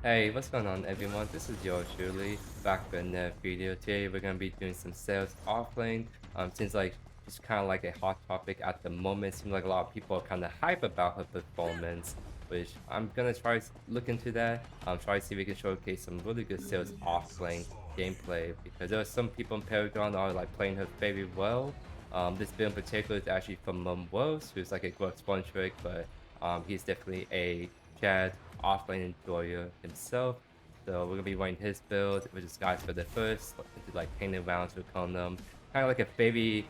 Hey, what's going on everyone? This is JoeYoursTruly back with another video. Today we're gonna be doing some Serath Offlane. Seems like she's kind of like a hot topic at the moment. Seems like a lot of people are kind of hype about her performance, which I'm gonna try to look into that. Try to see if we can showcase some really good Serath Offlane gameplay because there are some people in Paragon are like playing her very well. This build in particular is actually from Worlds, who's like a growth sponge trick, but he's definitely a Chad offlane enjoyer himself. So we're gonna be running his build, which is guys for the first, into like Tainted Rounds with them. Kind of like a very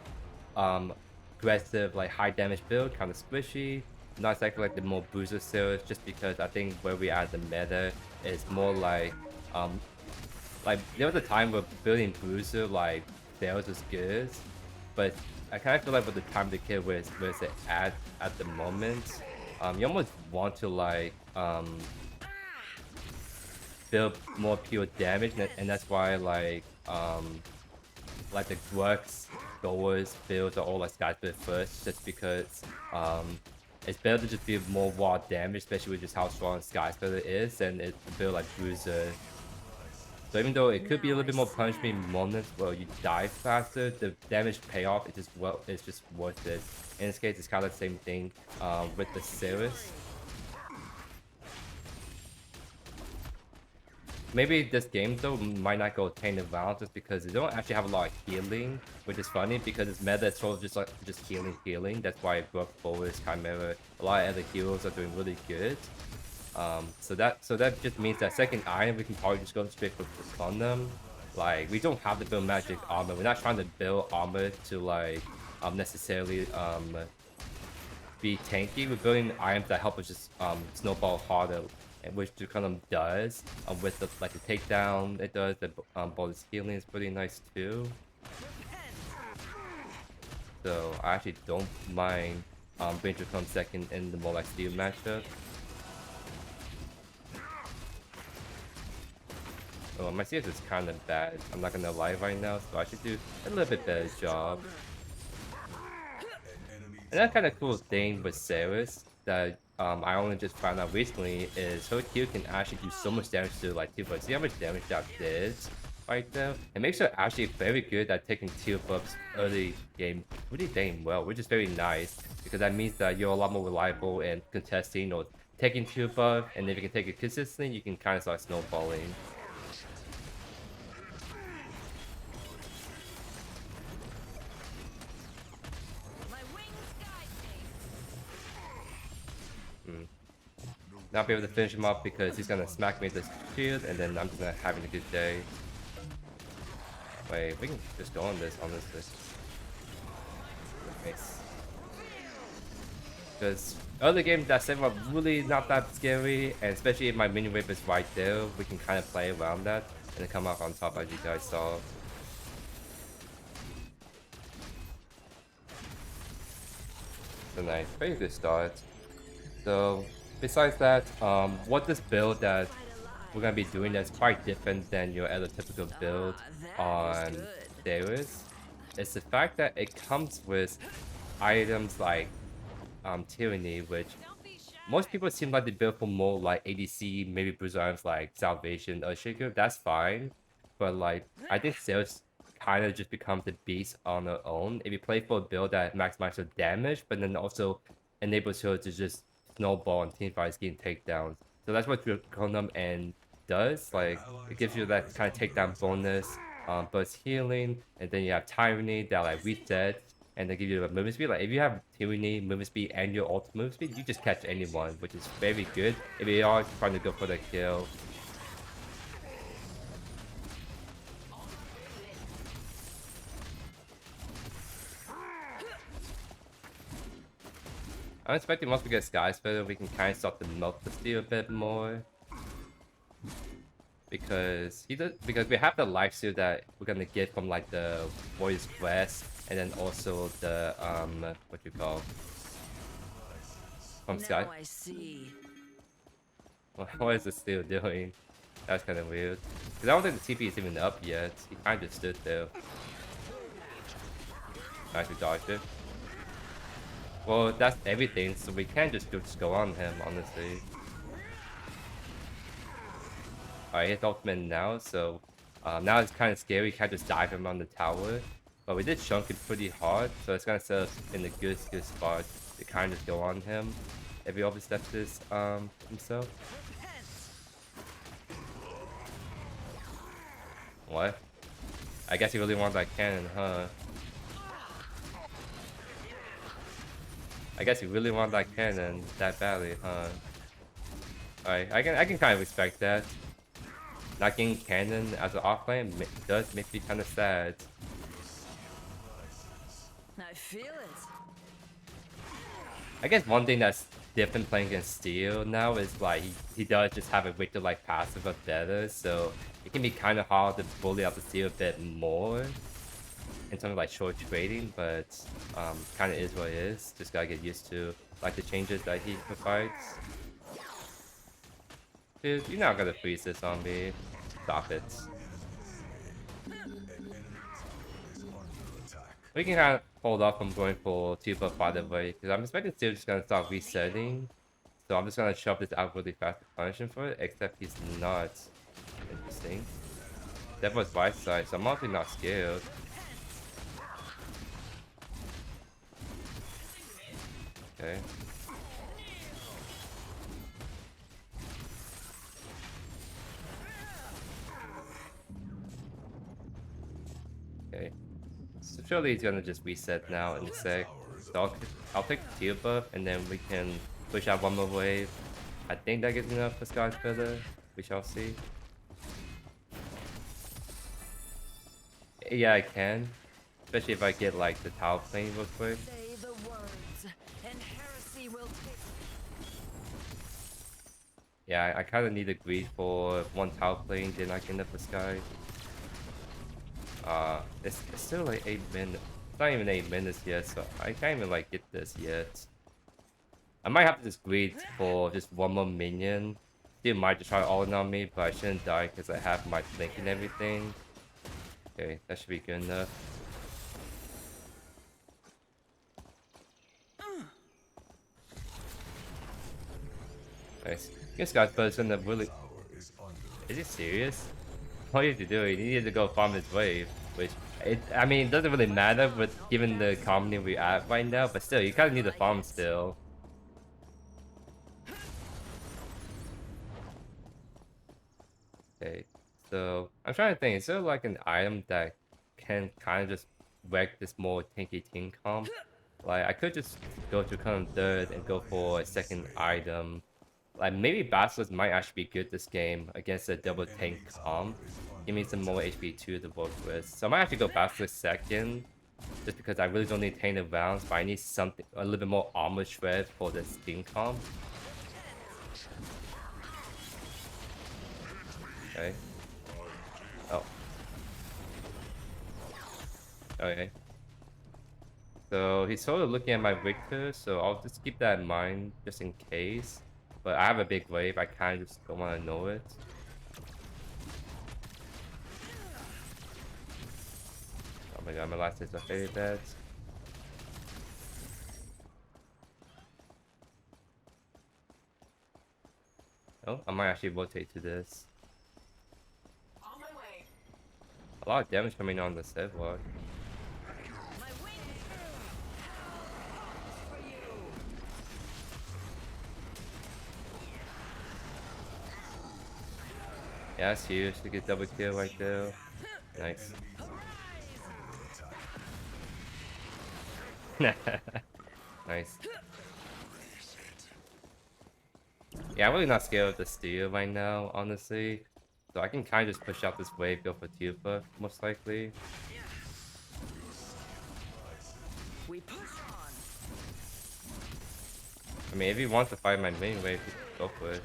um aggressive, like high damage build, kind of squishy. Not exactly like the more bruiser series, just because I think where we are at the meta is more um like there was a time where building bruiser like sales was good, but I kind of feel like with the time to kill where it's at the moment, you almost want to build more pure damage, and that's why like the Grux, Goers, builds are all like Skyspeed first, just because it's better to just build more raw damage, especially with just how strong Skyspeed is, and it's to build like Bruiser. So even though it could be a little bit more punishment moments where you die faster, the damage payoff is just it's just worth it. In this case, it's kind of the same thing with the Serath. Maybe this game though might not go Tainted Rounds just because they don't actually have a lot of healing, which is funny because it's meta is sort of just like just healing. That's why Brook, Boris, Chimera, a lot of other heroes are doing really good. So that just means that second item we can probably just go straight for them. Like we don't have to build magic armor. We're not trying to build armor to like necessarily be tanky. We're building items that help us just snowball harder, and which Draconum does with the like the takedown it does. The bonus healing is pretty nice too. So I actually don't mind bringing Draconum second in the more like steel matchup. Oh, my CS is kind of bad. I'm not gonna lie right now, so I should do a little bit better job. And that kind of cool thing with Serath that I only just found out recently is her Q can actually do so much damage to like tier buffs. See how much damage that did right there? It makes her actually very good at taking tier buffs early game really dang well, which is very nice because that means that you're a lot more reliable in contesting or taking tier buff, and if you can take it consistently, you can kind of start snowballing. Hmm. Not be able to finish him up because he's gonna smack me with this shield, and then I'm just not having a good day. Wait, we can just go on this, honestly. Nice. Because other games that seem are really not that scary, and especially if my mini whip is right there, we can kind of play around that and then come out on top as you guys saw. So nice, very good start. So besides that, what this build that we're gonna be doing that's quite different than your other typical build on Darius is the fact that it comes with items like Tyranny, which most people seem like they build for more like ADC, maybe bruiser items like Salvation or Shaker. That's fine, but like I think Sales kind of just becomes the beast on her own if you play for a build that maximizes her damage, but then also enables her to just snowball and team fights getting takedowns. So that's what Draconum and does. Like it gives you that kind of takedown bonus, burst healing, and then you have Tyranny that like resets and they give you a movement speed. Like if you have Tyranny, movement speed, and your ultimate movement speed, you just catch anyone, which is very good if you are trying to go for the kill. I'm expecting once we get Sky Spitter, we can kind of start to melt the steel a bit more. Because because we have the life steal that we're gonna get from like the Warrior's Crest, and then also the what you call from Sky. Now I see. What is the steel doing? That's kind of weird. Because I don't think the TP is even up yet. He kind of just stood there. Nice, we dodged it. Well, that's everything, so we can't just go on him, honestly. Alright, his ultimate now, so now it's kind of scary. We can't just dive him on the tower. But we did chunk it pretty hard, so it's gonna set us in a good spot to kind of just go on him if he oversteps this himself. What? I guess he really wants that cannon, huh? I guess he really wants that cannon that badly, huh? Alright, I can kind of respect that. Not getting cannon as an offlane does make me kind of sad. I feel it. I guess one thing that's different playing against Steel now is like he does just have a Victor like passive of better, so it can be kind of hard to bully out the Steel a bit more in terms of like short trading, but kind of is what it is. Just gotta get used to like the changes that he provides. Dude, you're not gonna freeze this on me. Stop it. We can kind of hold off from going for 2-buff by the way, because I'm expecting Steel just gonna start resetting. So I'm just gonna shove this out really fast to punish him for it, except he's not. Interesting. That was right side, so I'm honestly not scared. Okay. Okay. So surely he's gonna just reset now in a sec. So I'll take the tier buff and then we can push out one more wave. I think that gives enough for Sky's Feather. We shall see. Yeah, I can. Especially if I get like the Tau plane real quick. Say the words, and heresy will take. Yeah, I kind of need a greed for one Tau plane, then I can up the Sky. It's still like 8 minutes. It's not even 8 minutes yet, so I can't even like get this yet. I might have to just greed for just one more minion. Still might just try all in on me, but I shouldn't die because I have my blink and everything. Okay, that should be good enough. Nice. This guy's person that really. Is he serious? All you have to do, he needed to go farm his wave, which I mean, it doesn't really matter, but given the economy we're at right now, but still, you kind of need to farm still. Okay, so I'm trying to think, is there like an item that can kind of just wreck this more tanky team comp? Like, I could just go to kind of third and go for a second item. Like, maybe Basilisk might actually be good this game against a double tank comp. Give me some more HP 2 to work with. So I might actually go Basilisk second. Just because I really don't need Tainted Rounds, but I need something, a little bit more armor shred for this team comp. Okay. Oh. Okay. So he's sort of looking at my Victor, so I'll just keep that in mind just in case. But I have a big wave, I kind of just don't want to know it. Oh my god, my last is my favorite bets. Oh, I might actually rotate to this. On my way. A lot of damage coming on the Sedwalk. My wing. For you. Yeah, that's huge to get double kill right there. Nice. Nice. Yeah, I'm really not scared of the steal right now, honestly. So I can kind of just push out this wave, go for Tuba, most likely. We push on. I mean, if he wants to fight my main wave, he can go for it.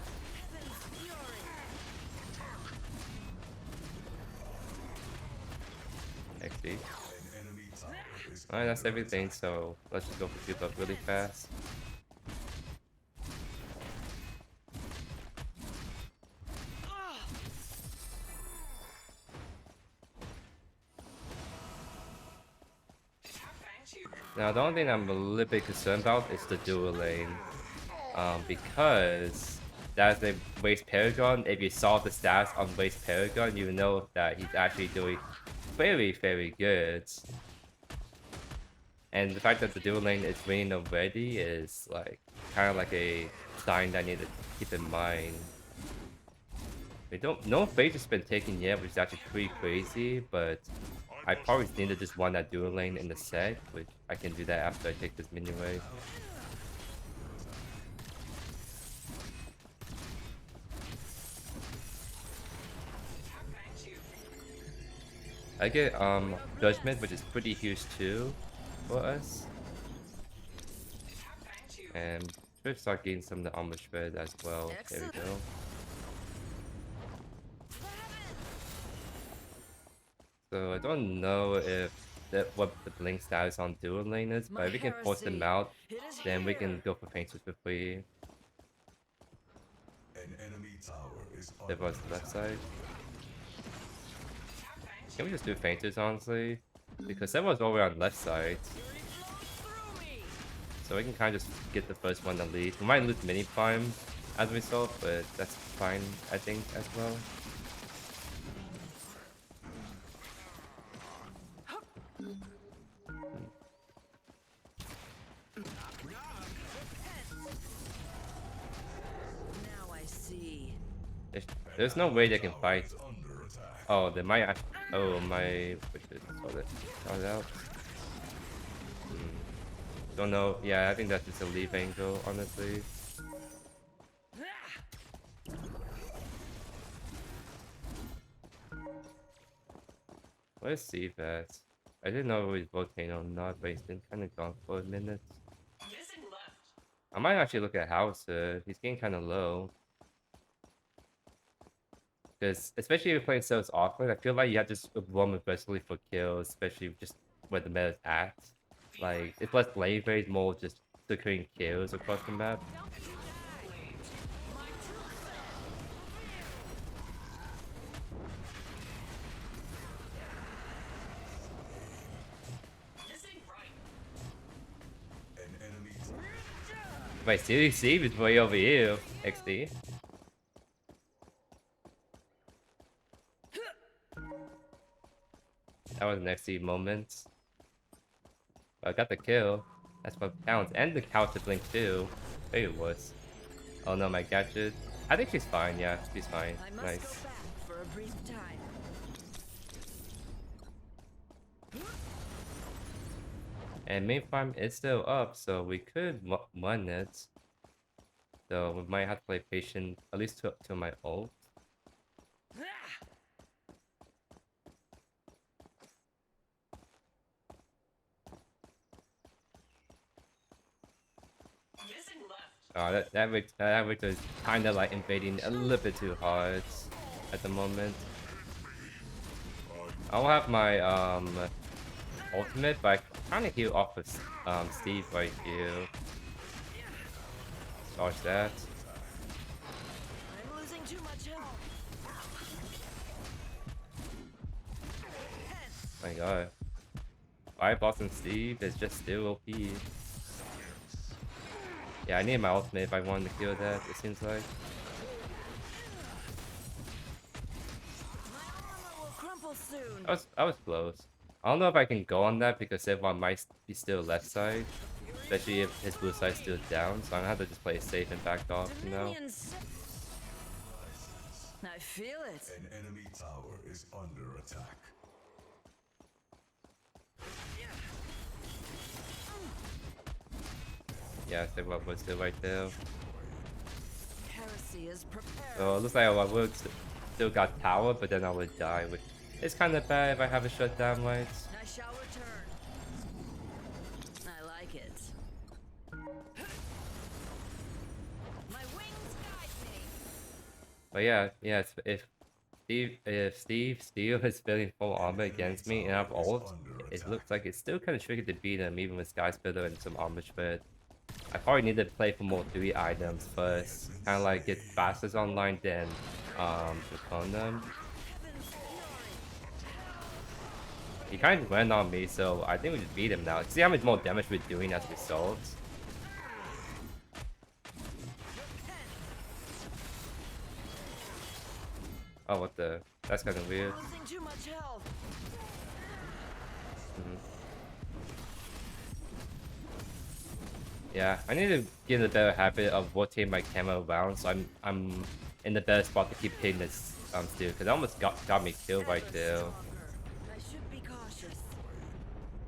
XD. Alright, that's everything, so let's just go for Tuba really fast. Now, the only thing I'm a little bit concerned about is the dual lane. Because that's a waste Paragon. If you saw the stats on waste Paragon, you know that he's actually doing very, very good. And the fact that the dual lane is winning already is like kind of like a sign that I need to keep in mind. We don't, no phase has been taken yet, which is actually pretty crazy, but I probably need to just win that dual lane in the set, which I can do that after I take this minion wave. I get Judgement, which is pretty huge too for us. And should start getting some of the armor shred as well. There we go. So I don't know if what the blink status on dual lane is, but if we can force them out, then we can go for fainters for free. There was the left side. Can we just do fainters, honestly? Because everyone's over on left side. So we can kind of just get the first one to lead. We might lose mini prime as a result, but that's fine, I think, as well. Now I see. There's no way they can fight. Oh, they might. Oh, my. Which is sort it out. Don't know. Yeah, I think that's just a leave angle, honestly. Let's see that. I didn't know if it was Volcano or not, but he's been kind of gone for a minute. I might actually look at Hauser. He's getting kind of low. Because, especially if you're playing Serath Offlane, I feel like you have to just roam aggressively for kills, especially just where the meta's at. Like, it's less lane phase, more just securing kills across the map. Wait, CDC is way over here, XD. That was an XD moment. But I got the kill. That's what counts. And the counter blink too. There it was. Oh no, my gadget. I think she's fine, yeah. She's fine. Nice. Go back for a brief time. And main farm is still up, so we could run it. So we might have to play patient, at least to my ult. Oh, that Victor is kind of like invading a little bit too hard at the moment. I'll have my ultimate, but I kind of heal off of Steve right here. Dodge that. I'm losing too much health. My god. 5 boss and Steve is just still OP. Yeah, I need my ultimate if I wanted to kill that, it seems like. My armor will crumple soon. I was close. I don't know if I can go on that because everyone might be still left side. Especially if his blue side's still down, so I'm gonna have to just play it safe and back off, you know? I feel it. An enemy tower is under attack. Yeah, so what was still right there. Heresy is prepared. So it looks like I would still got tower, but then I would die, which is kind of bad if I have a shutdown right. I shall return. I like it. My wings guide me. But yeah, if Steve Steele is feeling full armor against me and I have ult, it looks like it's still kind of tricky to beat him, even with Sky Splitter and some armor shred. I probably need to play for more 3 items first, kind of like get fastest online, then Draconum. He kind of went on me, so I think we just beat him now. See how much more damage we're doing as a result. Oh, what the? That's kind of weird. Losing too much health. Mhm. Yeah, I need to get a better habit of rotating my camera around, so I'm in the better spot to keep hitting this steal, because I almost got me killed right there. I should be cautious.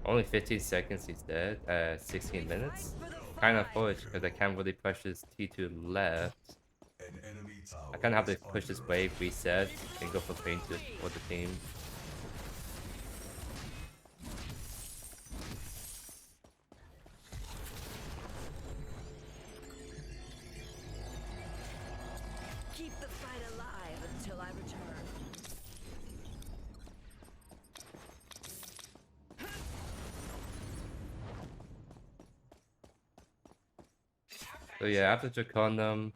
Only 15 seconds he's dead at 16 minutes. Kind of foolish because I can't really push this T to the left. An enemy tower I kind of have is to push this under wave, reset, and go for Tainted for the team. Keep the fight alive until I return. So yeah, after Draconum,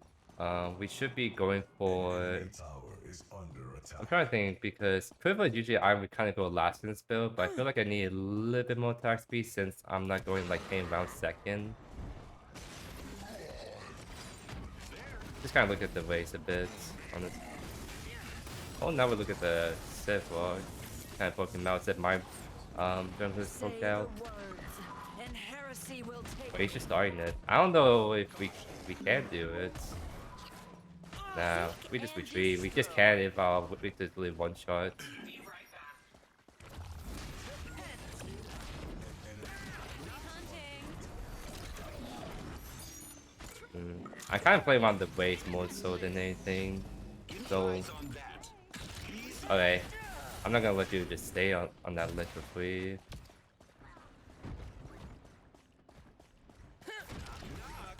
we should be going for... enemy tower is under attack. I'm trying to think, because Quiver usually I would kind of go last in this build, but I feel like I need a little bit more attack speed since I'm not going like Tainted Rounds second. Just kind of look at the race a bit on this. Oh, now we look at the Serath log. Kind of poking out, said my jump is Say poked the out. words, and heresy will take But he's just starting it. I don't know if we can do it. Nah, we just retreat. We just can't if we just really one shot. I kind of play around the waist more so than anything. So, okay, I'm not gonna let you just stay on that ledge for free.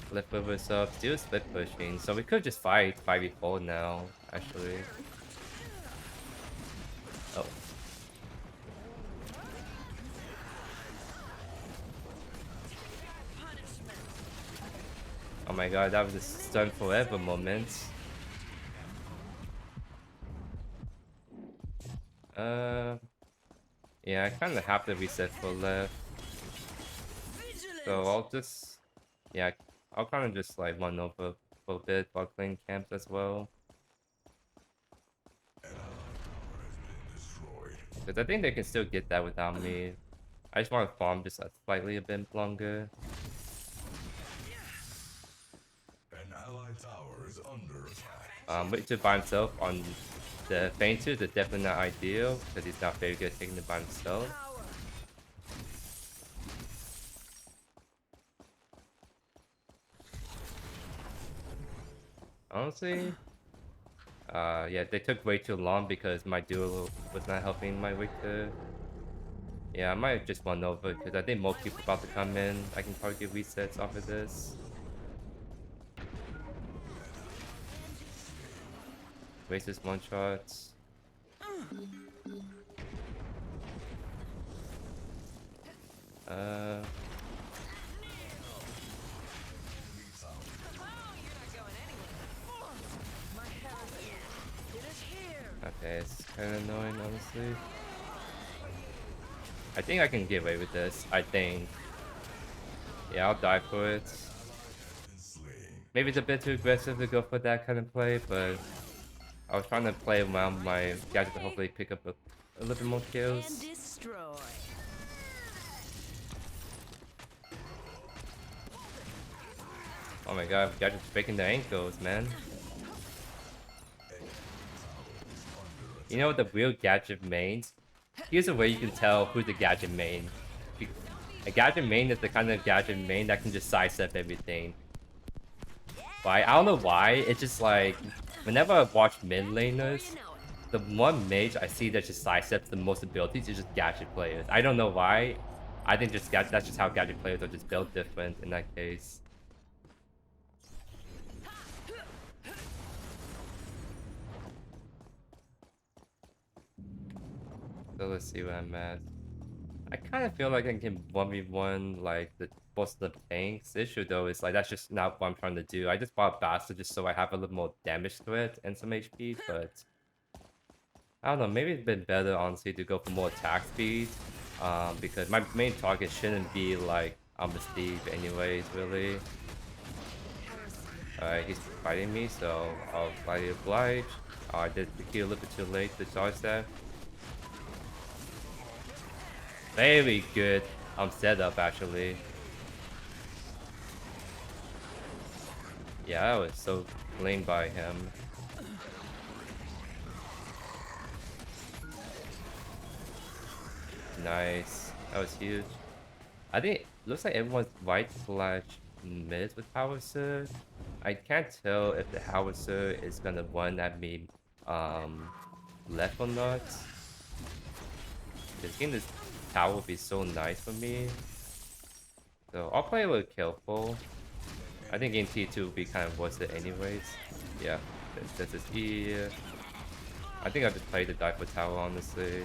Flip over sub, still split pushing, so we could just fight 5v4 now, actually. Oh. Oh my god, that was a stun forever moment. Yeah, I kind of have to reset for left. So I'll just, yeah, I'll kind of just like run over for a bit while playing camps as well. Because I think they can still get that without me. I just want to farm just slightly a bit longer. An allied tower is under attack. Wait to by himself on the Fainted is definitely not ideal because he's not very good at taking it by himself. Honestly, yeah, they took way too long because my duo was not helping my Victor. Yeah, I might just run over because I think more people about to come in. I can probably get resets off of this. Waste this one shots. Okay, it's kind of annoying, honestly. I think I can get away with this. I think. Yeah, I'll die for it. Maybe it's a bit too aggressive to go for that kind of play, but I was trying to play around my gadget to hopefully pick up a little bit more kills. Oh my god, gadget's breaking the ankles, man. You know the real gadget mains? Here's a way you can tell who's the gadget main. A gadget main is the kind of gadget main that can just sidestep everything. Right? I don't know why, it's just like, whenever I watch mid laners, the one mage I see that just sidesteps the most abilities is just gadget players. I don't know why. I think just that's just how gadget players are just built different in that case. So let's see where I'm at. I kind of feel like I can 1v1 like both of the tanks. The issue though is like that's just not what I'm trying to do. I just bought Bastard just so I have a little more damage threat and some HP, but I don't know, maybe it's been better honestly to go for more attack speed. Because my main target shouldn't be like Steve anyways, really. Alright, he's fighting me, so I'll slightly oblige. Oh, I did the kill a little bit too late to dodge that. Very good setup actually. Yeah, I was so clean by him. Nice. That was huge. I think looks like everyone's right / mid with howitzer. I can't tell if the howitzer is gonna run at me left or not. This game, this tower would be so nice for me. So I'll play a little careful. I think game T2 would be kind of worth it anyways. Yeah, this is E. I think I just played the die for tower honestly.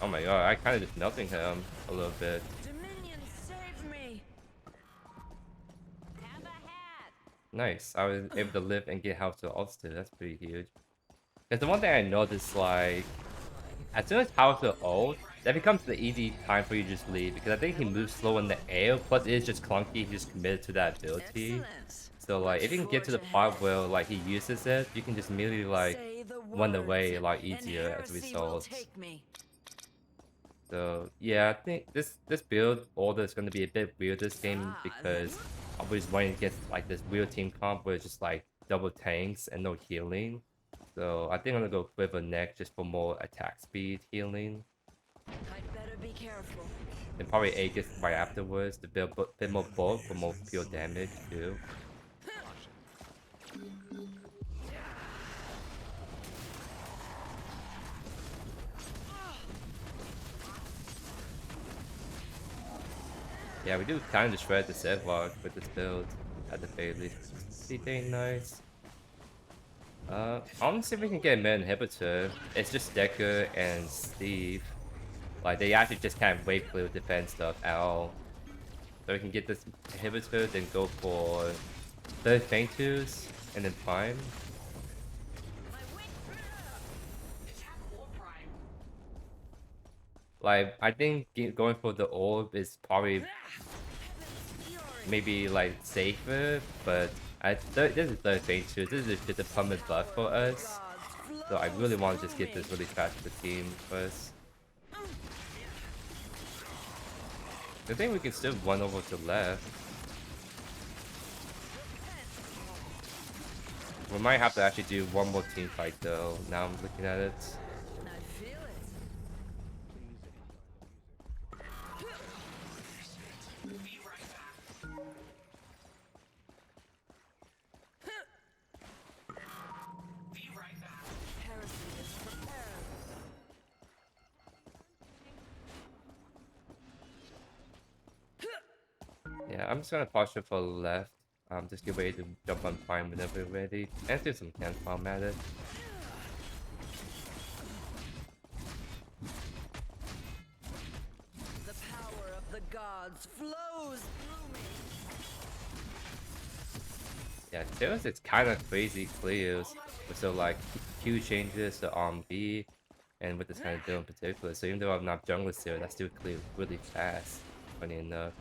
Oh my god, I kind of just melting him a little bit. Dominion, save me. Have a hat. Nice, I was able to live and get house to ults. That's pretty huge. Because the one thing I noticed, like, as soon as house to ult, that becomes the easy time for you to just leave. Because I think he moves slow in the air, plus it is just clunky, he's just committed to that ability. Excellent. So like, if you can get to the part where like he uses it, you can just immediately like Say the run away a words, lot and easier as a heresy will result. take me. So yeah, I think this build order is going to be a bit weird this game because I was running against like this weird team comp where it's just like double tanks and no healing. So I think I'm gonna go Quiver next just for more attack speed healing. I'd better be careful. And probably Aegis right afterwards to build a bit more bulk for more pure damage too. Yeah, we do kind of shred the Sevlog with this build at the very least. Pretty nice. I want to see if we can get a mid inhibitor. It's just Decker and Steve. Like, they actually just can't wave clear defense stuff at all. So we can get this inhibitor, then go for third Faintus, and then Prime. Like, I think going for the orb is probably maybe like safer, but this is third Faintus. This is just a permanent buff for us. So I really want to just get this really fast to the team first. I think we can still run over to left. We might have to actually do one more team fight though, now I'm looking at it. I feel it. Heresy is prepared. Yeah, I'm just gonna posture for left. Just get ready to jump on Prime whenever we're ready. And do some can farm at it. The power of the gods flows through me. Yeah, Tails it's kind of crazy clears with so like Q changes to B and with this kind of deal in particular. So even though I'm not jungler here, I still clear really fast. Funny enough.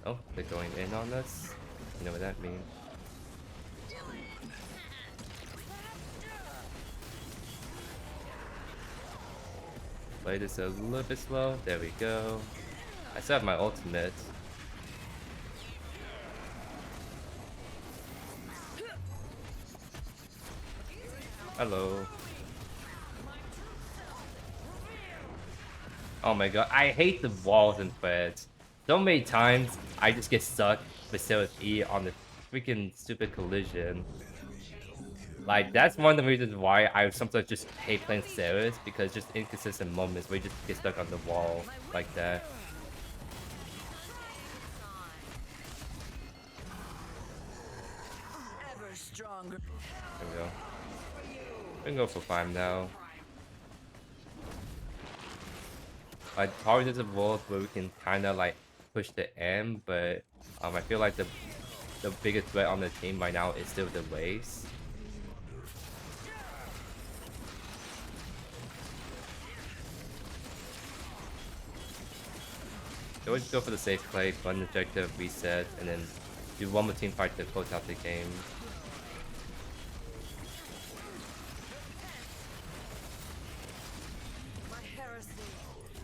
Oh, they're going in on us. You know what that means. Play this a little bit slow. There we go. I still have my ultimate. Hello. Oh my god, I hate the walls and threads. So many times I just get stuck with Serath E on the freaking stupid collision. Like, that's one of the reasons why I sometimes just hate playing Serath, because just inconsistent moments where you just get stuck on the wall like that. Ever stronger. There we go. We can go for 5 now. Like, probably there's a world where we can kind of like push the M, but I feel like the biggest threat on the team right now is still the waves. So we'll just go for the safe play, run objective, reset, and then do one more team fight to close out the game. My heresy,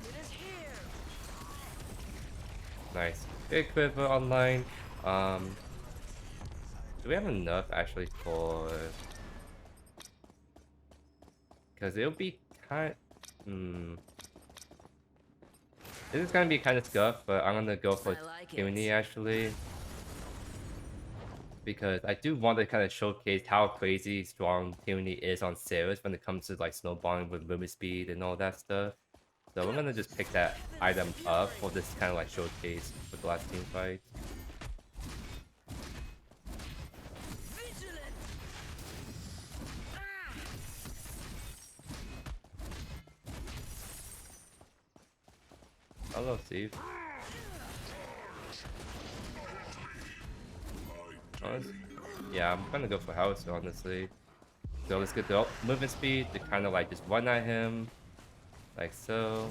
it is here. Nice. Big Quiver online. Do we have enough actually for? Because it'll be kind. This is gonna be kind of scuffed, but I'm gonna go for Tyranny actually. Because I do want to kind of showcase how crazy strong Tyranny is on Serath when it comes to like snowballing with movement speed and all that stuff. So we're gonna just pick that item up for this kind of like showcase for the last team fight. Vigilant. Hello, Steve. Yeah, I'm gonna go for house honestly. So let's get the movement speed to kind of like just run at him, like so.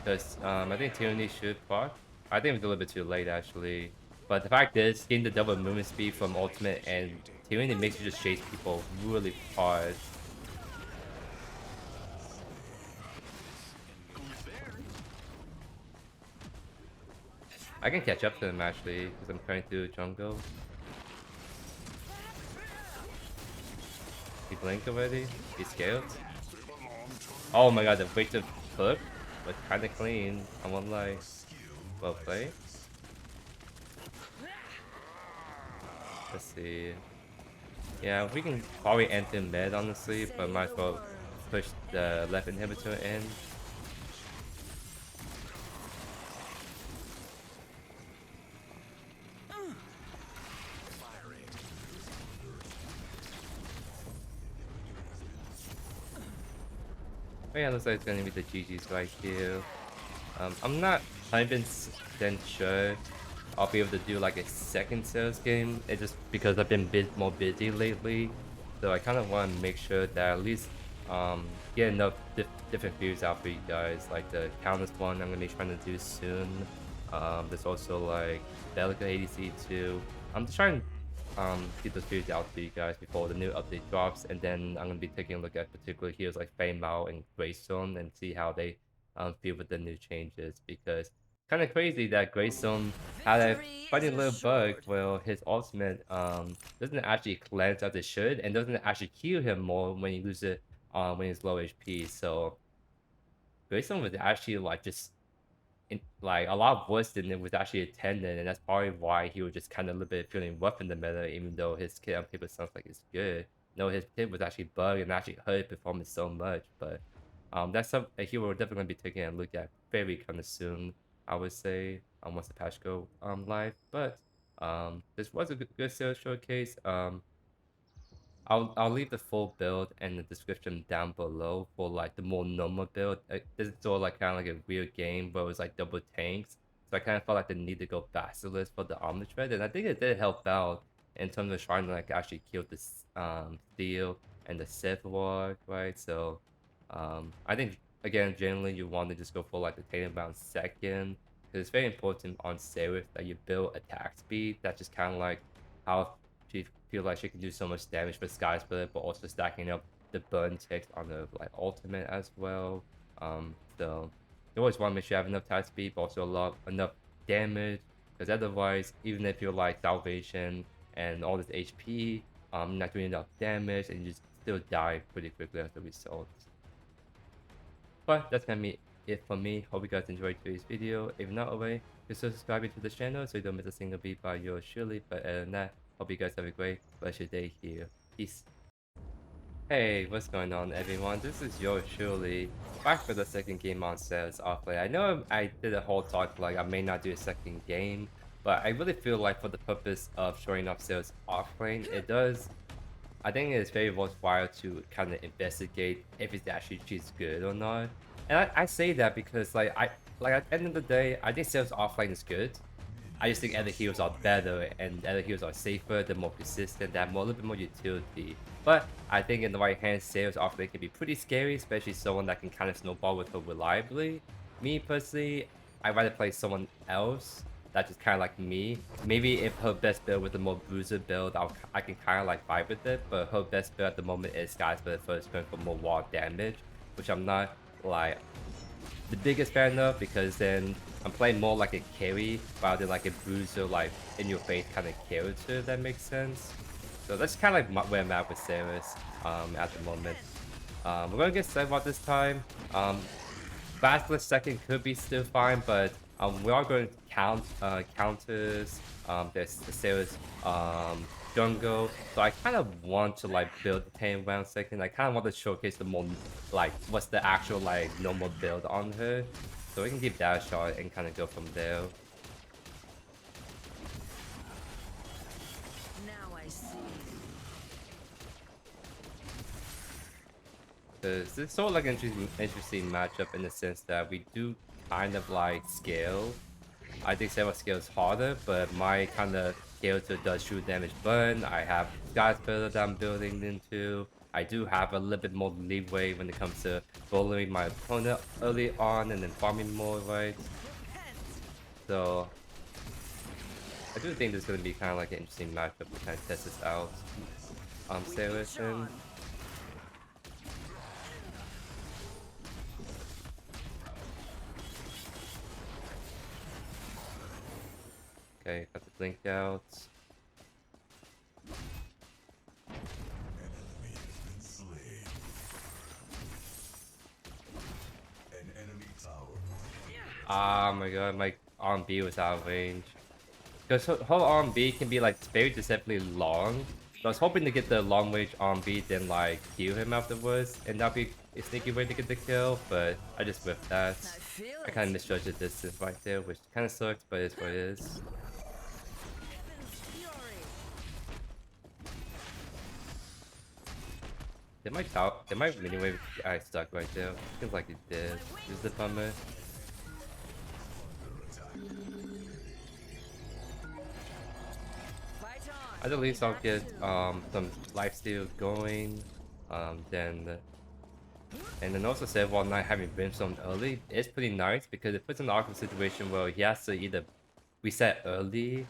Because I think Tyranny should proc. I think it's a little bit too late actually. But the fact is, getting the double movement speed from ultimate and Tyranny makes you just chase people really hard. I can catch up to him actually, because I'm trying to jungle. He blinked already? He scaled? Oh my god, the weight of hook was kinda clean, I won't lie. Well played. Let's see. Yeah, we can probably enter mid honestly, but might as well push the left inhibitor in. Oh yeah, looks like it's gonna be the GG's right here. I'm not 100% sure I'll be able to do like a second sales game. It's just because I've been more busy lately, so I kind of want to make sure that at least get enough different views out for you guys. Like the Countless one I'm gonna be trying to do soon. There's also like Bellica ADC too. I'm just trying to get those videos out for you guys before the new update drops, and then I'm gonna be taking a look at particular heroes like Fei Mao and Greystone and see how they feel with the new changes, because kind of crazy that Greystone had a funny little bug where his ultimate doesn't actually cleanse as it should and doesn't actually heal him more when you lose it when he's low HP. So Greystone was actually like just like a lot worse than it was actually intended, and that's probably why he was just kind of a little bit feeling rough in the meta, even though his kit on paper sounds like it's good. No, his kit was actually bugged and actually hurt his performance so much, but that's a hero we're definitely gonna be taking a look at very kind of soon, I would say, once the patch go live. But this was a good sales showcase. I'll leave the full build and the description down below for like the more normal build. This is sort of like kind of like a weird game where it was like double tanks, so I kind of felt like the need to go Basilisk for the armor tread, and I think it did help out in terms of trying to like actually kill the steel and the Sith War, right? So I think again generally you want to just go for like the Tainted Rounds second, because it's very important on Serath that you build attack speed. That's just kind of like how she feel like she can do so much damage with Sky Split, but also stacking up the burn ticks on the like ultimate as well. So you always want to make sure you have enough attack speed, but also enough damage, because otherwise, even if you're like salvation and all this HP, you're not doing enough damage, and you just still die pretty quickly as a result. But that's gonna be it for me. Hope you guys enjoyed today's video. If not already, consider subscribing to the channel so you don't miss a single beat by yours truly. But other than that, hope you guys have a great rest of your day here. Peace. Hey, what's going on everyone? This is JoeYoursTruly, back for the second game on Serath Offlane. I know I did a whole talk like I may not do a second game, but I really feel like for the purpose of showing off Serath Offlane, I think it's very worthwhile to kind of investigate if it's actually she's good or not. And I say that because like at the end of the day, I think Serath Offlane is good. I just think other heroes are better and other heroes are safer, they're more consistent, they have more, a little bit more utility. But I think in the right hands, Serath OVERRATED can be pretty scary, especially someone that can kind of snowball with her reliably. Me personally, I'd rather play someone else that's just kind of like me. Maybe if her best build with a more bruiser build, I can kind of like vibe with it, but her best build at the moment is Skies for the first turn for more wall damage, which I'm not like the biggest fan of, because then I'm playing more like a carry rather than like a bruiser, like in your face kind of character, if that makes sense. So that's kind of like where I'm at with Serath at the moment. We're gonna get Serath this time. Basilisk second could be still fine, but we are going to counters. There's the Serath jungle, so I kind of want to like build the Tainted Rounds second. I kind of want to showcase the more like what's the actual like normal build on her, so we can give that a shot and kind of go from there. Now I see. Because it's sort of like an interesting matchup in the sense that we do kind of like scale. I think Serath scales harder, but my kind of character does shoot damage burn. I have Sky Splitter that I'm building into. I do have a little bit more leeway when it comes to bullying my opponent early on and then farming more, right? So I do think this is going to be kind of like an interesting matchup to kind of test this out. Serath and okay, got the blink out. Ah my god, my R&B was out of range. Because her R&B can be like very deceptively long. So I was hoping to get the long range R&B, then like heal him afterwards, and that'd be a sneaky way to get the kill, but I just whiffed that. I kind of misjudged the distance right there, which kind of sucks, but it's what it is. Did my mini wave stuck right there? Feels like it did. This is the bummer. At least I'll get some lifesteal going. Then and then also Serath not having Brimstone early is pretty nice, because it puts him in an awkward situation where he has to either reset early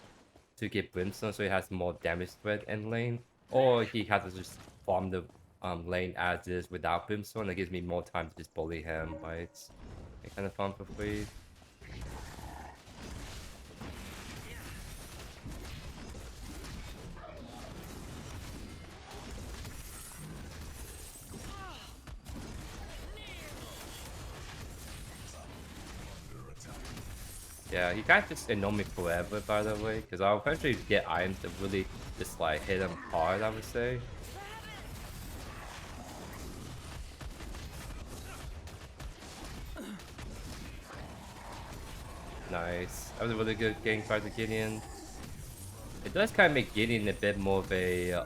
to get Brimstone so he has more damage spread in lane, or he has to just farm the lane as is without Brimstone. It gives me more time to just bully him, right? And kind of farm for free. Yeah, he can't just ignore me forever, by the way, because I'll eventually get items to really just like hit him hard, I would say. Nice. That was a really good gang fight with Gideon. It does kind of make Gideon a bit more of a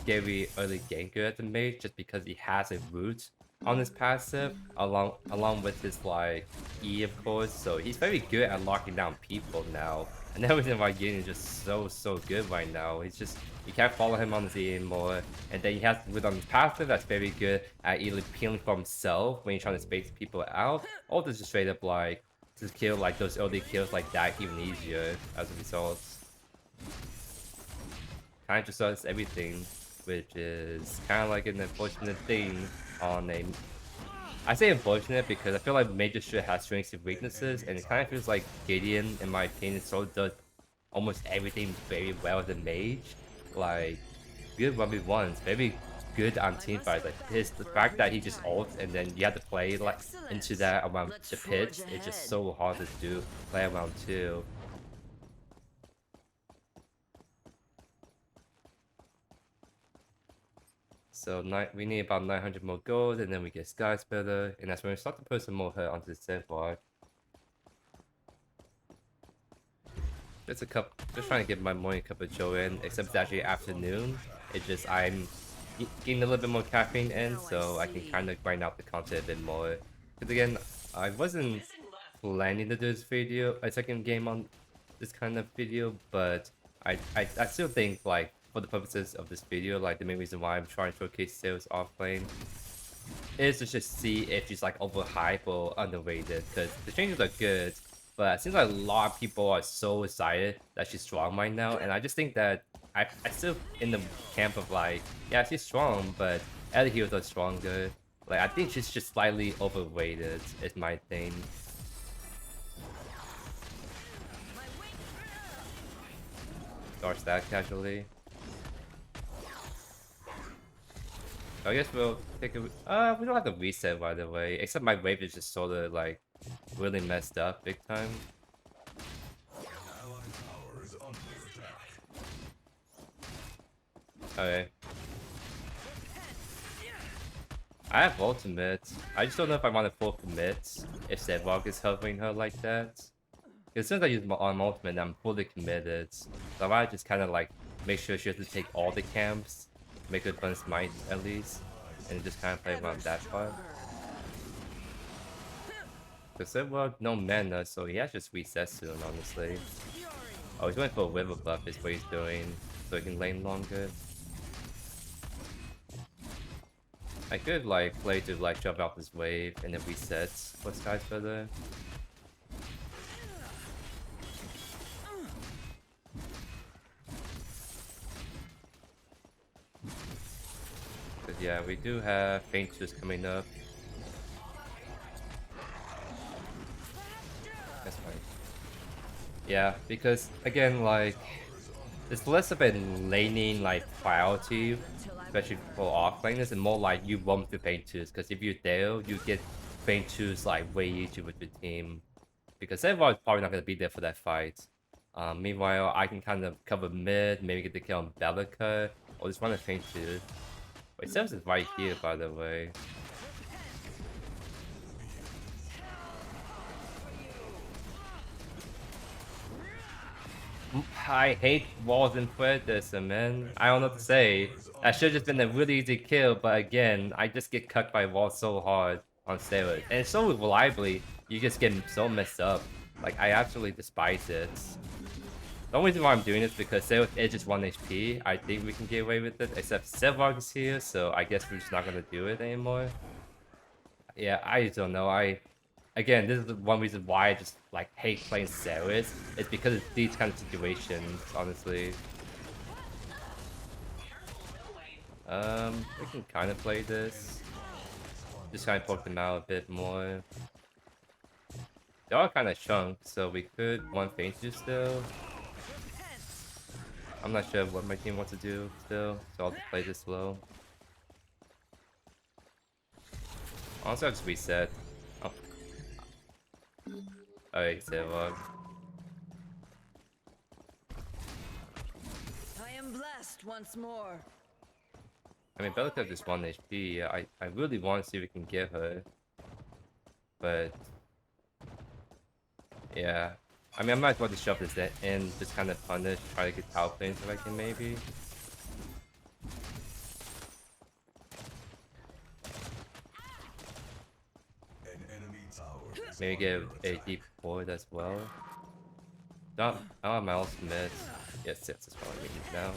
scary early ganker at the mage, just because he has a root on his passive along with his like E, of course. So he's very good at locking down people now, and that reason why Gideon is just so good right now. He's just, you can't follow him on his E anymore, and then he has root on his passive that's very good at either peeling for himself when he's trying to space people out, or just straight up like just kill like those early kills like that even easier as a result. Kind of just does everything, which is kind of like an unfortunate thing on a... I say unfortunate because I feel like Major should have strengths and weaknesses, and it kind of feels like Gideon, in my opinion, so does almost everything very well as a mage. Like, good 1v1s, very good on team fights. Like the fact that he just ults and then you have to play like into that around the pits, it's just so hard to do, play around too. So we need about 900 more gold, and then we get Sky Splitter, and that's when we start to put some more hurt onto the Serath. Just trying to get my morning cup of joe in, except it's actually afternoon. It's just I'm getting a little bit more caffeine in, so I can kind of grind out the content a bit more. Because again, I wasn't planning to do this video, a second game on this kind of video, but I still think like for the purposes of this video, like the main reason why I'm trying to showcase Serath Offlane is to just see if she's like overhyped or underrated, because the changes are good, but it seems like a lot of people are so excited that she's strong right now, and I just think that I still in the camp of like, yeah, she's strong, but other heroes are stronger. Like, I think she's just slightly overrated, is my thing. Start that casually. I guess we'll take a... we don't have to reset, by the way. Except my wave is just sort of, like, really messed up big time. Okay. I have ultimate. I just don't know if I want to full commit if Zedwalk is hovering her like that. Because as soon as I use my ultimate, I'm fully committed. So I might just kind of like make sure she has to take all the camps, make her burn smite at least, and just kind of play around that part. Because Zedwalk no mana, so he has to just reset soon, honestly. Oh, he's going for a river buff is what he's doing, so he can lane longer. I could like play to like jump out this wave and then reset for Sky Feather. Cause yeah, we do have Painters coming up. That's fine. Yeah, because again, like it's less of a laning like priority, especially for offlaners, and more like you want to Painters. Because if you're there, you get Painters like way easier with your team. Because everyone's probably not gonna be there for that fight. Meanwhile, I can kind of cover mid, maybe get the kill on Bellica, or just run a Painters. Wait, Sebs is right here, by the way. I hate walls in Predecessor, man. I don't know what to say. That should have just been a really easy kill, but again, I just get cut by walls so hard on Serath. And so reliably, you just get so messed up. Like, I absolutely despise it. The only reason why I'm doing this is because Serath is just 1 HP. I think we can get away with it, except Zedwalk is here, so I guess we're just not gonna do it anymore. Yeah, I just don't know. Again, this is one reason why I just like hate playing Serath. It's because of these kind of situations, honestly. We can kind of play this. Just kind of poke them out a bit more. They are kind of chunked, so we could one feint you still. I'm not sure what my team wants to do still, so I'll just play this slow. Honestly, I'll just reset. Oh. Alright, Zedwalk. I am blessed once more. I mean, Bellica just 1 HP. I really want to see if we can get her. But... yeah. I mean, I might as well just shove this in, just kind of punish, try to get tower planes if I can, maybe. Maybe get a deep board as well. I don't have my ultimate. Yes, that's probably what we need now.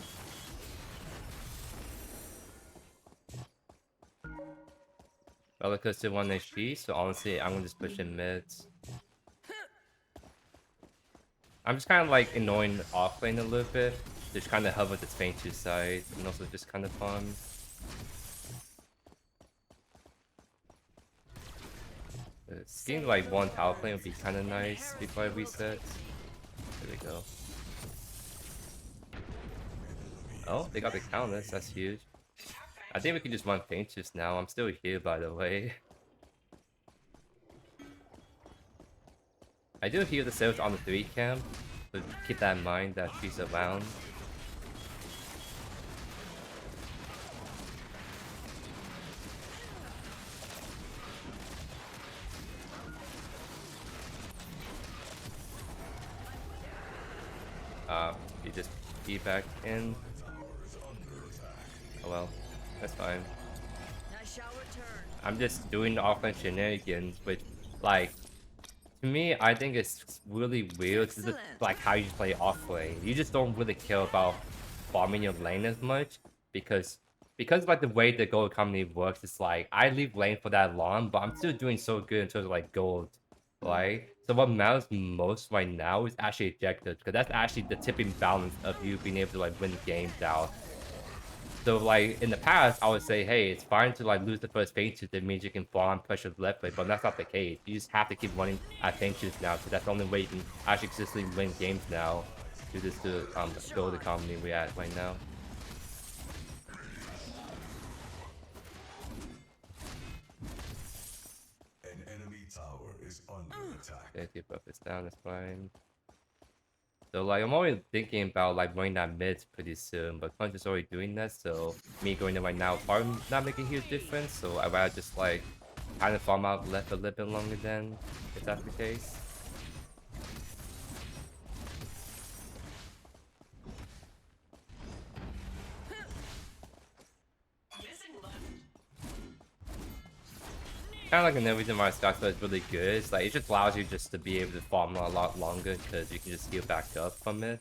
Bellica's still 1 HP, so honestly, I'm gonna just push in mid. I'm just kind of like annoying offlane a little bit. Just kind of hover the Spain 2 side, and also just kind of fun. Getting like 1 tower plane would be kind of nice before I reset. There we go. Oh, they got the counters. That's huge. I think we can just run Painters now. I'm still here, by the way. I do hear the Serath on the 3 camp, so keep that in mind that she's around. You just be back in. Oh well, that's fine. I shall return. I'm just doing the offline shenanigans, which, like, to to me, I think it's really weird. This is like how you play offlane. You just don't really care about farming your lane as much because like the way the gold economy works, it's like I leave lane for that long, but I'm still doing so good in terms of like gold, right? So what matters most right now is actually objectives, because that's actually the tipping balance of you being able to like win games out. So like in the past, I would say, hey, it's fine to like lose the first phase two. That means you can farm pressure the left way, but that's not the case. You just have to keep running at phase twos now, because that's the only way you can actually consistently win games now. Due to the gold economy we're at right now. An enemy tower is under attack. Okay, keep up this down, that's fine. So like I'm already thinking about like running that mid pretty soon, but Punch is already doing that, so me going there right now probably not making a huge difference. So I'd rather just like kind of farm out left a little bit longer then, if that's the case. Kind of like another reason why Scott is really good. It's like it just allows you just to be able to farm a lot longer because you can just heal back up from it.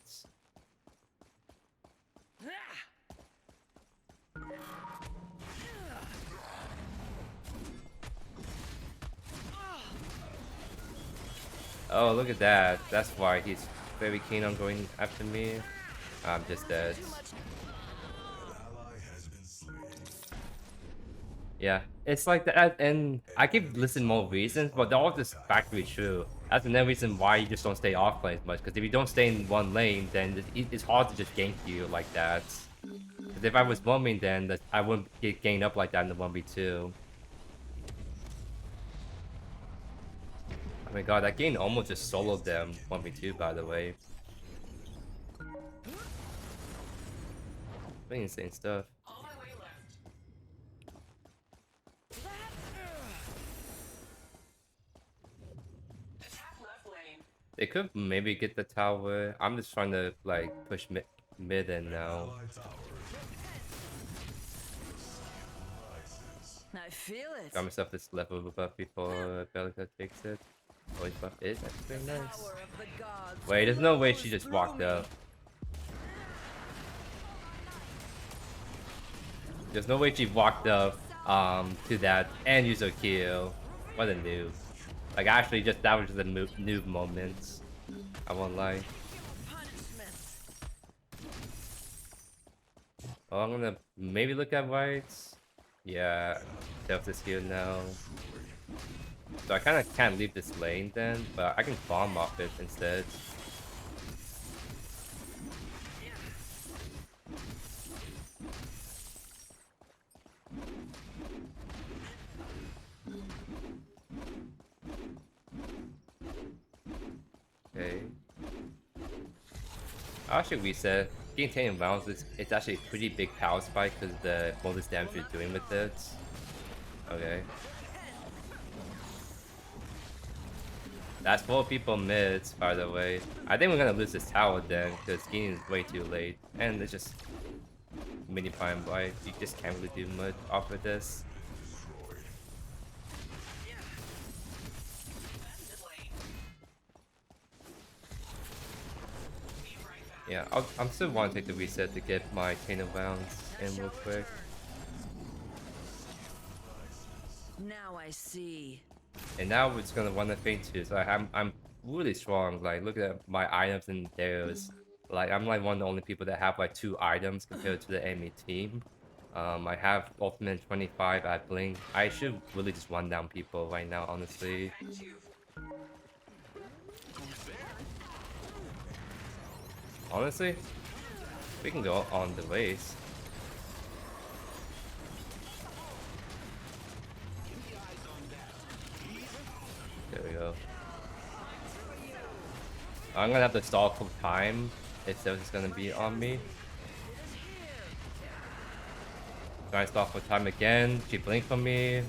Oh, look at that. That's why he's very keen on going after me. I'm just dead. An ally has been slain. Yeah, it's like that, and I keep listing more reasons, but they're all just factually true. That's another reason why you just don't stay offlane as much, because if you don't stay in one lane, then it's hard to just gank you like that. Because if I was 1v, then I wouldn't get ganked up like that in the 1v2. Oh my god, that game almost just soloed them 1v2, by the way. Pretty insane stuff. They could maybe get the tower. I'm just trying to like push mid in now. Ally tower rises. I feel it. Got myself this level buff before Belica takes it. Oh, his buff is actually very nice. Power of the gods Wait, there's no way she flows just through walked me. up. There's no way she walked up to that and used her kill. What a noob. Like actually just that was just a noob moment. I won't lie. Punishment. Oh, I'm gonna maybe look at whites. Yeah, self this heal now. So I kind of can't leave this lane then, but I can farm off it instead. Okay. I should reset. Getting Tainted Rounds it's actually a pretty big power spike because the bonus damage you're doing with it. Okay. That's 4 people mids, by the way. I think we're gonna lose this tower then, because Genie is way too late. And it's just mini prime blight. You just can't really do much off of this. Yeah, I'm still want to take the reset to get my Tainted Rounds in real quick. Now I see. And now we're just gonna run the Fate too. So I'm really strong. Like look at my items and theirs. Like I'm like one of the only people that have like 2 items compared to the enemy team. I have ultimate 25 at Blink. I should really just run down people right now, honestly. Honestly, we can go on the race. There we go. I'm gonna have to stall for time if Serath gonna be on me. Try and stall for time again. She blinked for me.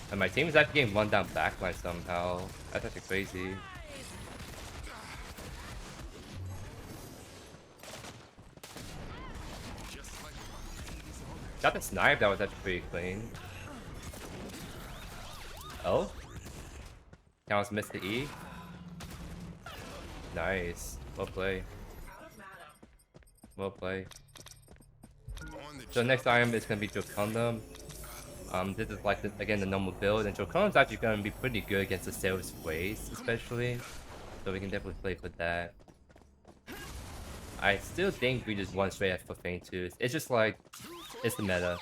And my team is actually getting run down backline somehow. That's actually crazy. Got the snipe, that was actually pretty clean. Oh? Counts missed the E. Nice. Well played. Well played. So next item is gonna be Draconum. This is like again the normal build, and Draconum's actually gonna be pretty good against the Seraph's Waste, especially. So we can definitely play for that. I still think we just one straight for Feint 2s. It's just like it's the meta.